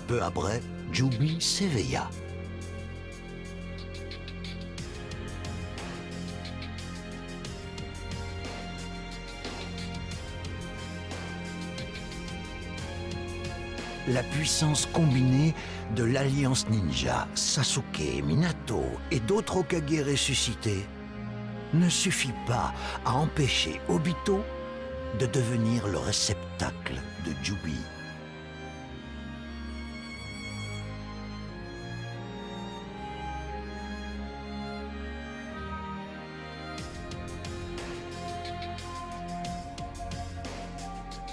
Peu après, Jubi s'éveilla. La puissance combinée de l'Alliance Ninja, Sasuke, Minato et d'autres Hokage ressuscités ne suffit pas à empêcher Obito de devenir le réceptacle de Jubi.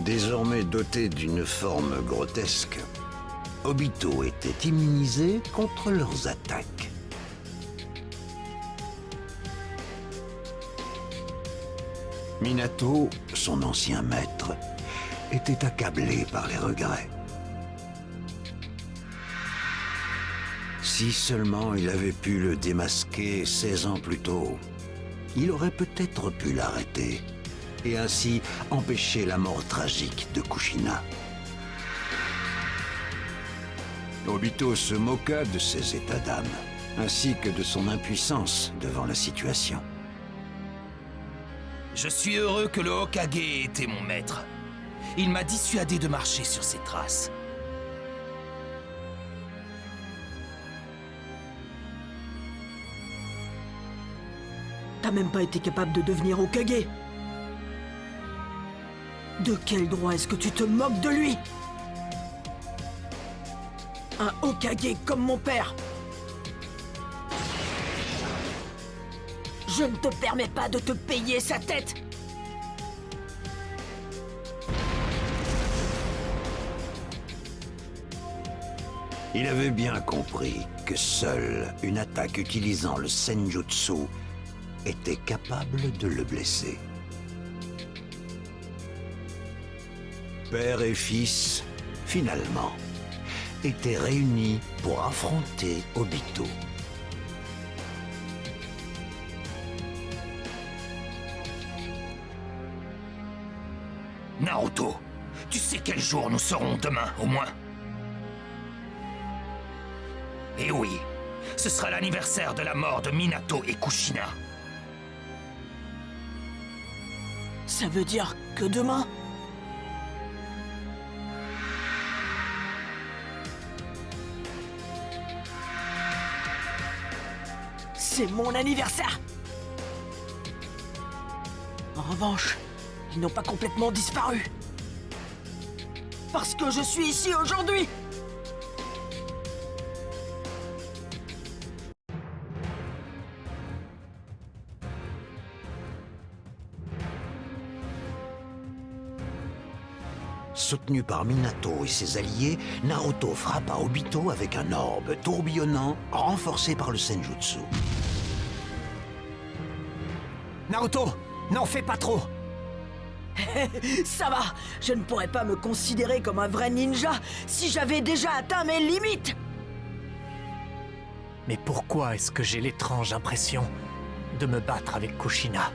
Désormais doté d'une forme grotesque, Obito était immunisé contre leurs attaques. Minato, son ancien maître, était accablé par les regrets. Si seulement il avait pu le démasquer 16 ans plus tôt, il aurait peut-être pu l'arrêter et ainsi empêcher la mort tragique de Kushina. Obito se moqua de ses états d'âme, ainsi que de son impuissance devant la situation. Je suis heureux que le Hokage ait été mon maître. Il m'a dissuadé de marcher sur ses traces. T'as même pas été capable de devenir Hokage. De quel droit est-ce que tu te moques de lui? Un Hokage comme mon père. Je ne te permets pas de te payer sa tête. Il avait bien compris que seule une attaque utilisant le Senjutsu était capable de le blesser. Père et fils, finalement, étaient réunis pour affronter Obito. Naruto, tu sais quel jour nous serons demain, au moins? Et oui, ce sera l'anniversaire de la mort de Minato et Kushina. Ça veut dire que demain... c'est mon anniversaire! En revanche, ils n'ont pas complètement disparu. Parce que je suis ici aujourd'hui! Soutenu par Minato et ses alliés, Naruto frappa Obito avec un orbe tourbillonnant renforcé par le Senjutsu. Naruto, n'en fais pas trop! Ça va! Je ne pourrais pas me considérer comme un vrai ninja si j'avais déjà atteint mes limites! Mais pourquoi est-ce que j'ai l'étrange impression de me battre avec Kushina?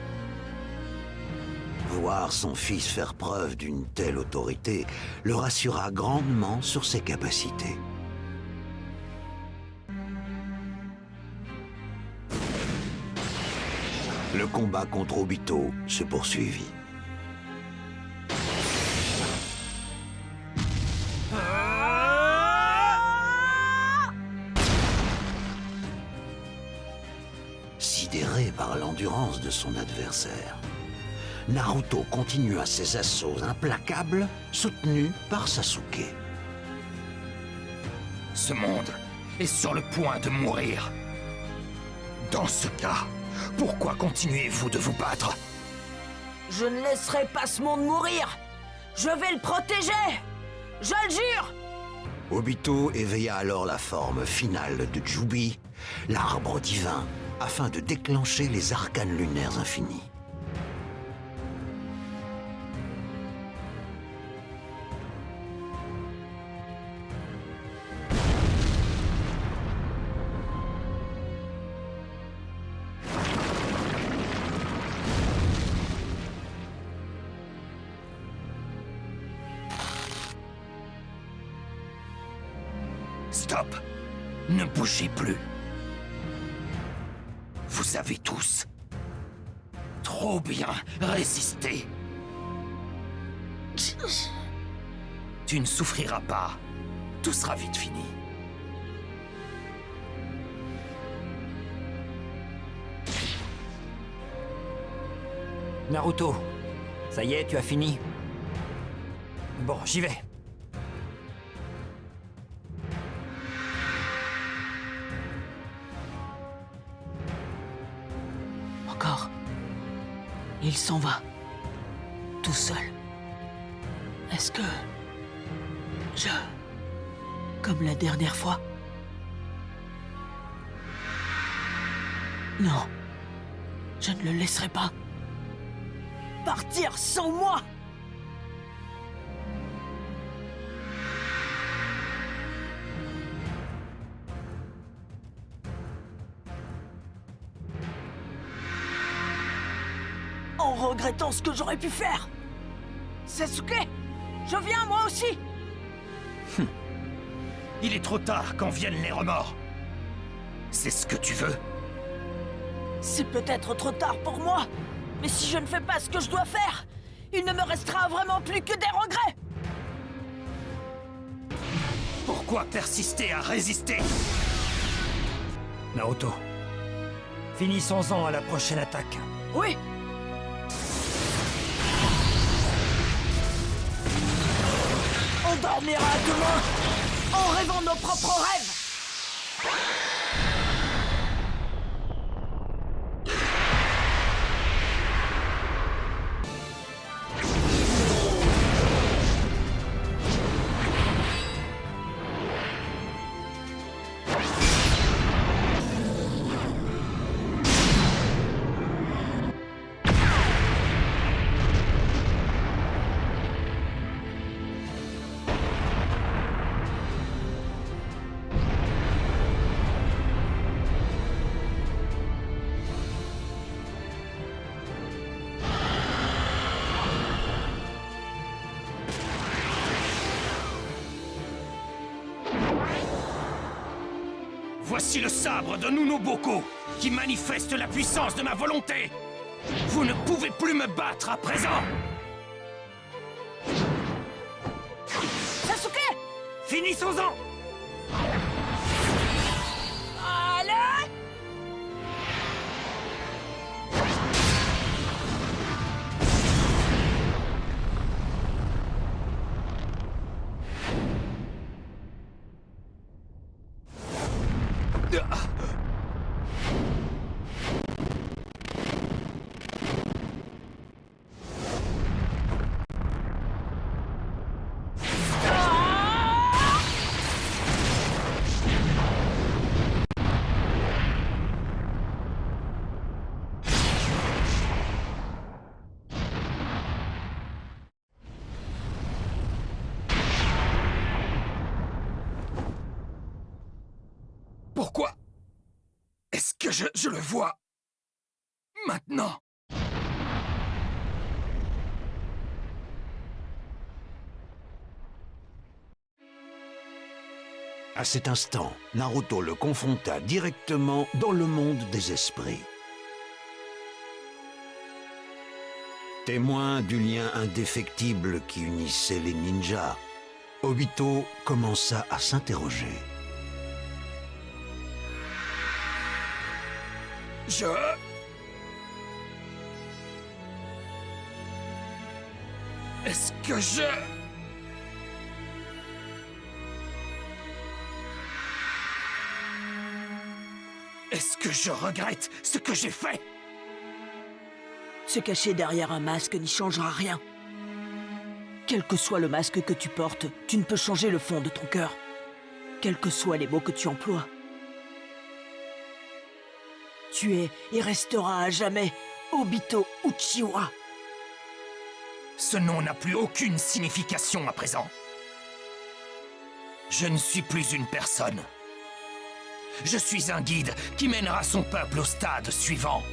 Voir son fils faire preuve d'une telle autorité le rassura grandement sur ses capacités. Le combat contre Obito se poursuivit. Sidéré par l'endurance de son adversaire, Naruto continua ses assauts implacables, soutenus par Sasuke. Ce monde est sur le point de mourir. Dans ce cas, pourquoi continuez-vous de vous battre? Je ne laisserai pas ce monde mourir! Je vais le protéger! Je le jure! Obito éveilla alors la forme finale de Jubi, l'arbre divin, afin de déclencher les arcanes lunaires infinis. Stop! Ne bougez plus. Vous avez tous trop bien résisté. Tu ne souffriras pas. Tout sera vite fini. Naruto, ça y est, tu as fini? Bon, j'y vais. Encore. Il s'en va. Tout seul. Est-ce que... Comme la dernière fois? Non. Je ne le laisserai pas partir sans moi! En regrettant ce que j'aurais pu faire! Sasuke! Je viens moi aussi! Il est trop tard quand viennent les remords. C'est ce que tu veux? C'est peut-être trop tard pour moi, mais si je ne fais pas ce que je dois faire, il ne me restera vraiment plus que des regrets! Pourquoi persister à résister? Naruto, finissons-en à la prochaine attaque. Oui! On dormira demain en rêvant nos propres rêves! Voici le sabre de Nunoboko, qui manifeste la puissance de ma volonté. Vous ne pouvez plus me battre à présent. Sasuke! Finissons-en! Allez! Pourquoi est-ce que je le vois maintenant? À cet instant, Naruto le confronta directement dans le monde des esprits. Témoin du lien indéfectible qui unissait les ninjas, Obito commença à s'interroger. Est-ce que je... Est-ce que je regrette ce que j'ai fait? Se cacher derrière un masque n'y changera rien. Quel que soit le masque que tu portes, tu ne peux changer le fond de ton cœur. Quels que soient les mots que tu emploies. Tu es et resteras à jamais Obito Uchiwa. Ce nom n'a plus aucune signification à présent. Je ne suis plus une personne. Je suis un guide qui mènera son peuple au stade suivant.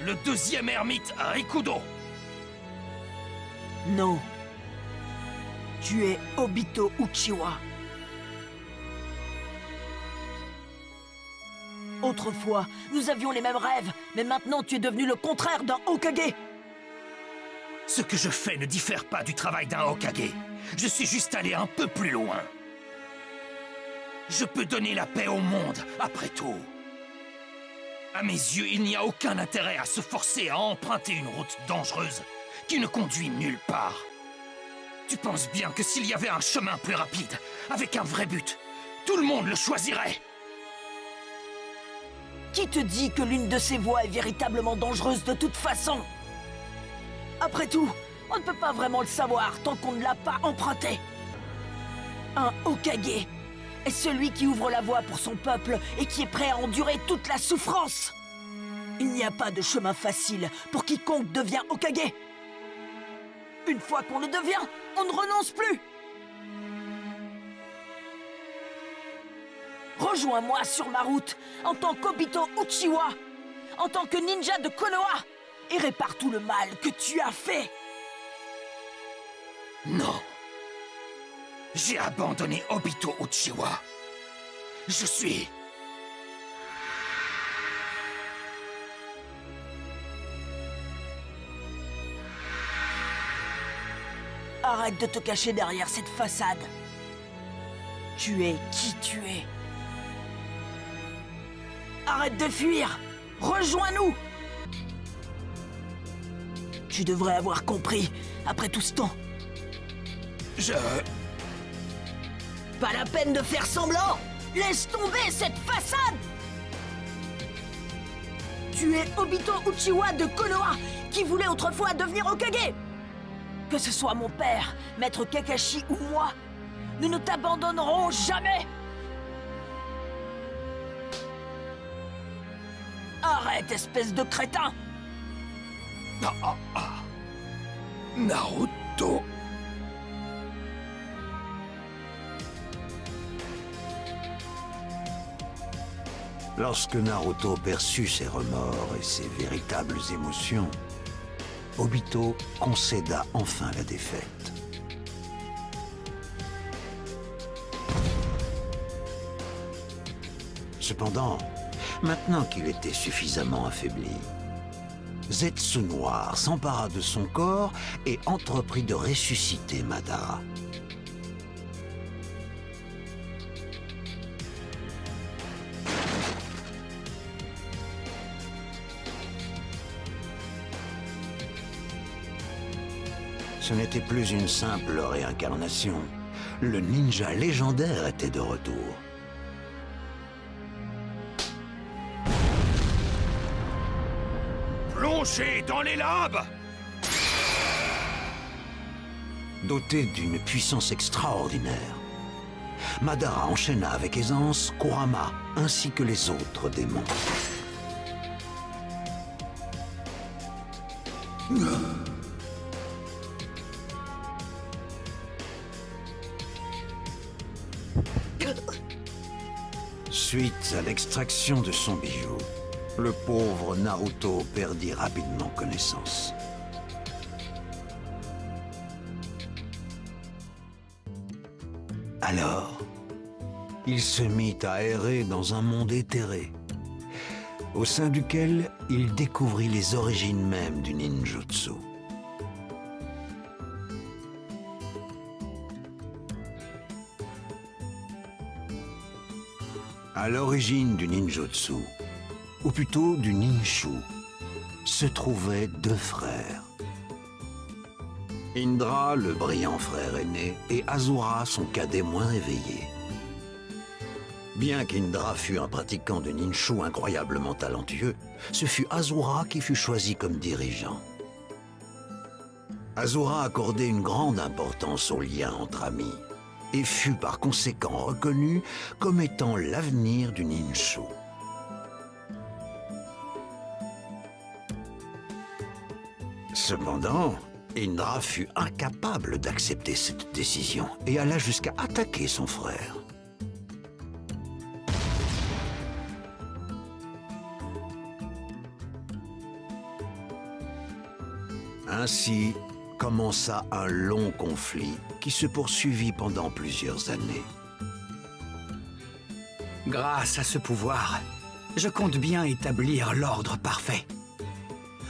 Le deuxième ermite Rikudo. Non. Tu es Obito Uchiwa. Autrefois, nous avions les mêmes rêves, mais maintenant tu es devenu le contraire d'un Hokage. Ce que je fais ne diffère pas du travail d'un Hokage. Je suis juste allé un peu plus loin. Je peux donner la paix au monde, après tout. À mes yeux, il n'y a aucun intérêt à se forcer à emprunter une route dangereuse qui ne conduit nulle part. Tu penses bien que s'il y avait un chemin plus rapide, avec un vrai but, tout le monde le choisirait. Qui te dit que l'une de ces voies est véritablement dangereuse de toute façon? Après tout, on ne peut pas vraiment le savoir tant qu'on ne l'a pas emprunté. Un Hokage est celui qui ouvre la voie pour son peuple et qui est prêt à endurer toute la souffrance. Il n'y a pas de chemin facile pour quiconque devient Hokage. Une fois qu'on le devient, on ne renonce plus. Rejoins-moi sur ma route en tant qu'Obito Uchiwa, en tant que ninja de Konoha, et répare tout le mal que tu as fait. Non. J'ai abandonné Obito Uchiwa. Je suis... Arrête de te cacher derrière cette façade. Tu es qui tu es. Arrête de fuir. Rejoins-nous. Tu devrais avoir compris, après tout ce temps. Pas la peine de faire semblant. Laisse tomber cette façade. Tu es Obito Uchiwa de Konoha, qui voulait autrefois devenir Hokage. Que ce soit mon père, Maître Kakashi ou moi, nous ne t'abandonnerons jamais. Arrête, espèce de crétin. Naruto. Lorsque Naruto perçut ses remords et ses véritables émotions, Obito concéda enfin la défaite. Cependant, maintenant qu'il était suffisamment affaibli, Zetsu Noir s'empara de son corps et entreprit de ressusciter Madara. Ce n'était plus une simple réincarnation. Le ninja légendaire était de retour. Plongez dans les lames! Doté d'une puissance extraordinaire, Madara enchaîna avec aisance Kurama ainsi que les autres démons. Suite à l'extraction de son bijou, le pauvre Naruto perdit rapidement connaissance. Alors, il se mit à errer dans un monde éthéré, au sein duquel il découvrit les origines mêmes du ninjutsu. À l'origine du ninjutsu, ou plutôt du ninshu, se trouvaient deux frères. Indra, le brillant frère aîné, et Asura, son cadet moins réveillé. Bien qu'Indra fût un pratiquant de ninshu incroyablement talentueux, ce fut Asura qui fut choisi comme dirigeant. Asura accordait une grande importance aux liens entre amis, et fut par conséquent reconnu comme étant l'avenir du ninshu. Cependant, Indra fut incapable d'accepter cette décision et alla jusqu'à attaquer son frère. Ainsi, commença un long conflit qui se poursuivit pendant plusieurs années. Grâce à ce pouvoir, je compte bien établir l'ordre parfait.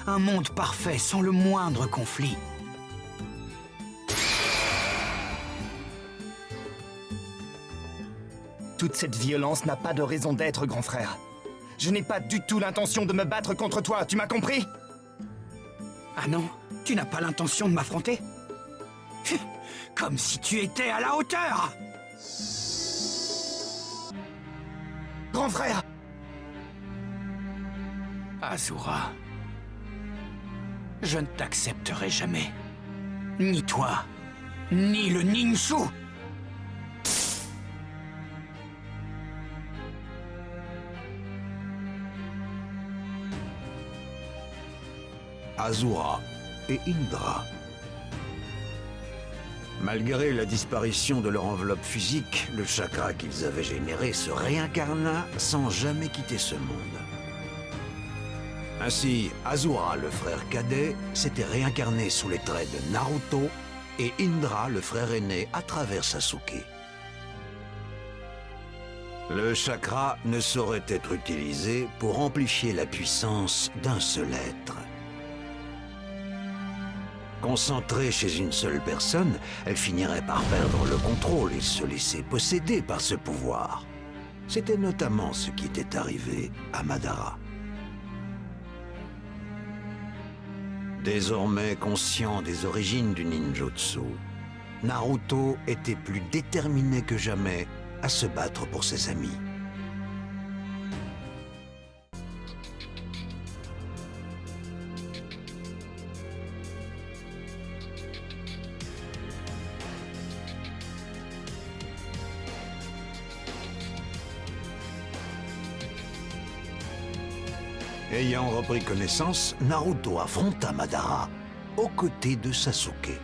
Un monde parfait sans le moindre conflit. Toute cette violence n'a pas de raison d'être, grand frère. Je n'ai pas du tout l'intention de me battre contre toi, tu m'as compris? Ah non, tu n'as pas l'intention de m'affronter? Comme si tu étais à la hauteur! Grand frère! Asura, je ne t'accepterai jamais. Ni toi, ni le Ninshu! Asura et Indra. Malgré la disparition de leur enveloppe physique, le chakra qu'ils avaient généré se réincarna sans jamais quitter ce monde. Ainsi, Asura, le frère cadet, s'était réincarné sous les traits de Naruto et Indra, le frère aîné, à travers Sasuke. Le chakra ne saurait être utilisé pour amplifier la puissance d'un seul être. Concentrée chez une seule personne, elle finirait par perdre le contrôle et se laisser posséder par ce pouvoir. C'était notamment ce qui était arrivé à Madara. Désormais conscient des origines du ninjutsu, Naruto était plus déterminé que jamais à se battre pour ses amis. Ayant repris connaissance, Naruto affronta Madara, aux côtés de Sasuke.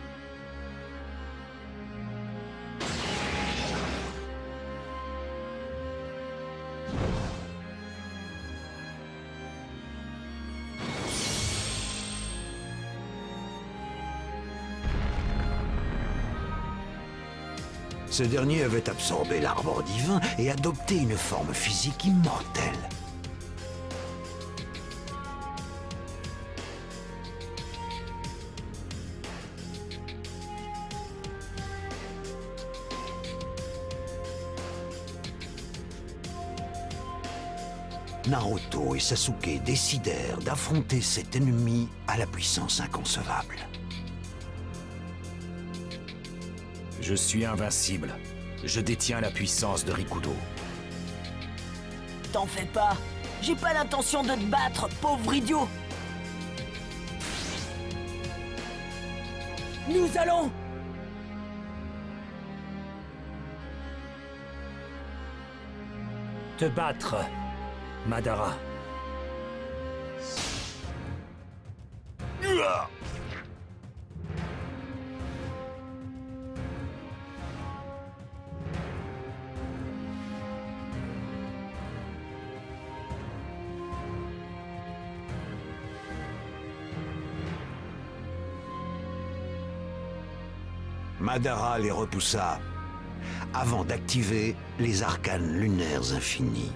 Ce dernier avait absorbé l'arbre divin et adopté une forme physique immortelle. Naruto et Sasuke décidèrent d'affronter cet ennemi à la puissance inconcevable. Je suis invincible. Je détiens la puissance de Rikudo. T'en fais pas. J'ai pas l'intention de te battre, pauvre idiot. Nous allons... Te battre, Madara. Madara les repoussa avant d'activer les arcanes lunaires infinis.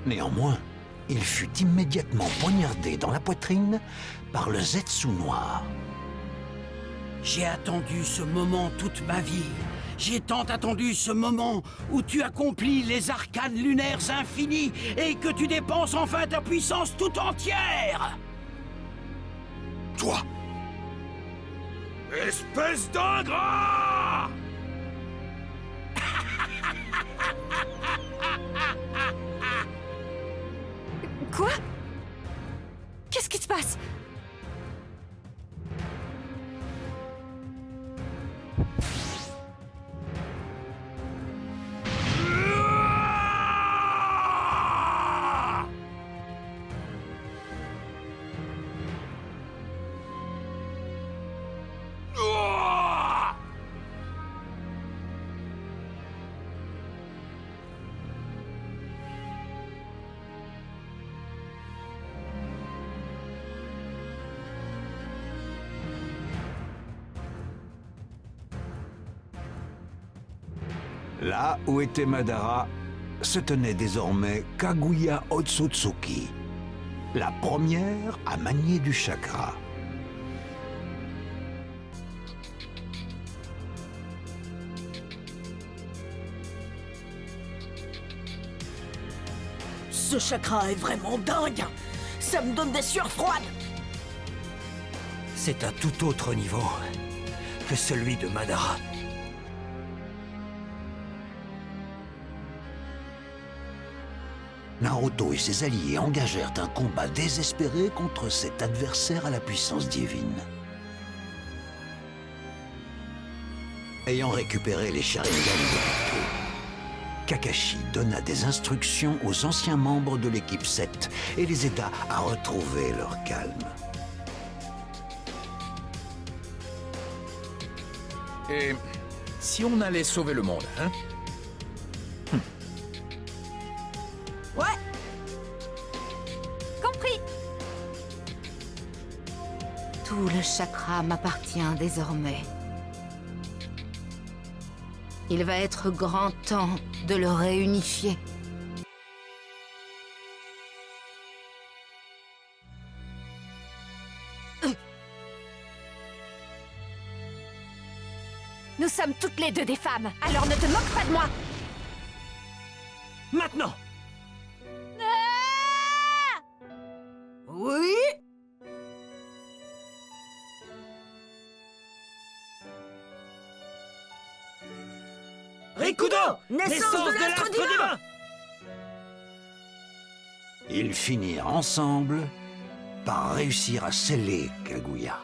Néanmoins, il fut immédiatement poignardé dans la poitrine par le Zetsu noir. J'ai attendu ce moment toute ma vie, J'ai tant attendu ce moment où tu accomplis les arcanes lunaires infinis et que tu dépenses enfin ta puissance tout entière. Toi, espèce d'ingrat! Quoi? Qu'est-ce qui se passe? Là où était Madara, se tenait désormais Kaguya Otsutsuki, la première à manier du chakra. Ce chakra est vraiment dingue. Ça me donne des sueurs froides. C'est un tout autre niveau que celui de Madara. Naruto et ses alliés engagèrent un combat désespéré contre cet adversaire à la puissance divine. Ayant récupéré les Sharingan d'Obito, Kakashi donna des instructions aux anciens membres de l'équipe 7 et les aida à retrouver leur calme. Et si on allait sauver le monde, hein? Ouais. Compris. Tout le chakra m'appartient désormais. Il va être grand temps de le réunifier. Nous sommes toutes les deux des femmes, alors ne te moque pas de moi. Maintenant. Oui. Rikudo, Naissance de l'astre divin. Ils finirent ensemble par réussir à sceller Kaguya.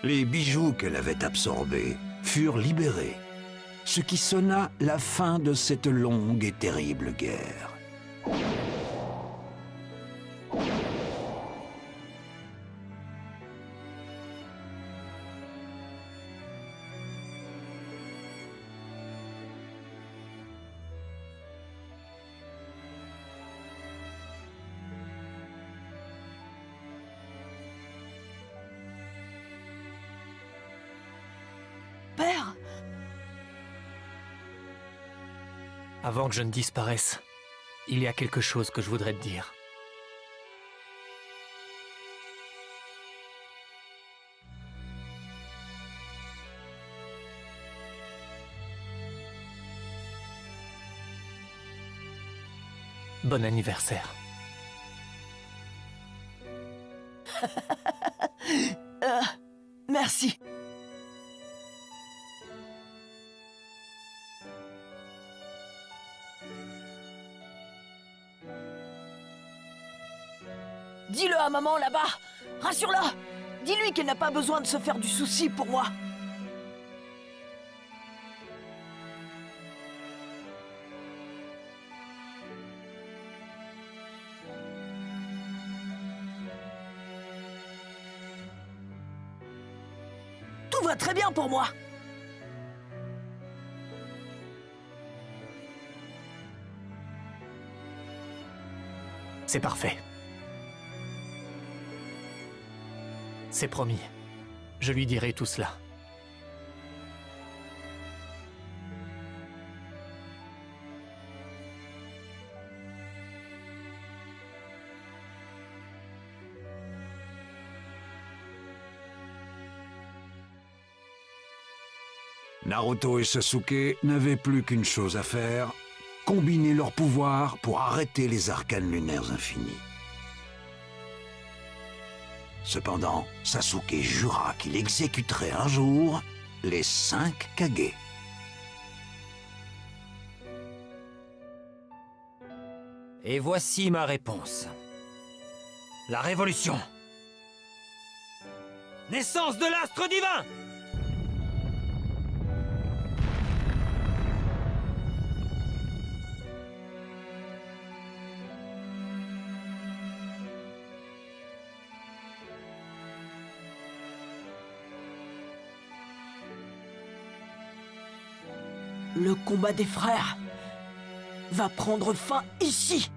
Les bijoux qu'elle avait absorbés furent libérés, ce qui sonna la fin de cette longue et terrible guerre. Père. Avant que je ne disparaisse, il y a quelque chose que je voudrais te dire. Bon anniversaire. Merci. Dis-le à maman là-bas. Rassure-la. Dis-lui qu'elle n'a pas besoin de se faire du souci pour moi. Tout va très bien pour moi. C'est parfait. C'est promis. Je lui dirai tout cela. Naruto et Sasuke n'avaient plus qu'une chose à faire, combiner leurs pouvoirs pour arrêter les arcanes lunaires infinis. Cependant, Sasuke jura qu'il exécuterait un jour les 5 Kage. Et voici ma réponse. La révolution. Naissance de l'astre divin! Le combat des frères va prendre fin ici.